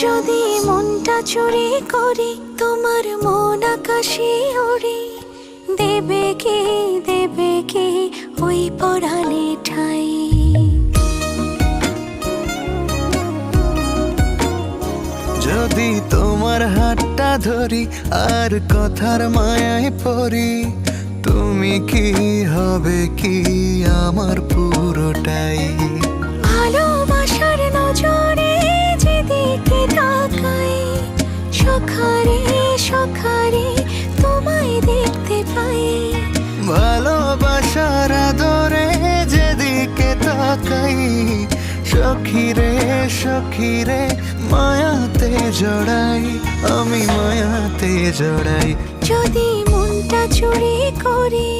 যদি মনটা চুরি করি তোমার মন আকাশে ওড়ে, দেবে কি ওই পরাণে ঠাই। যদি তোমার হাতটা ধরি আর কথার মায়ায় পড়ি, তুমি কি হবে কি আমার পুরোটাই। ভালোবাসার নজরে যেদিকে তাকাই, সখারে সখারে তোমায় দেখতে পাই। ভালোবাসার আদরে যেদিকে তাকাই, সখিরে সখিরে মায়াতে জড়াই, আমি মায়াতে জড়াই। যদি মনটা চুরি করি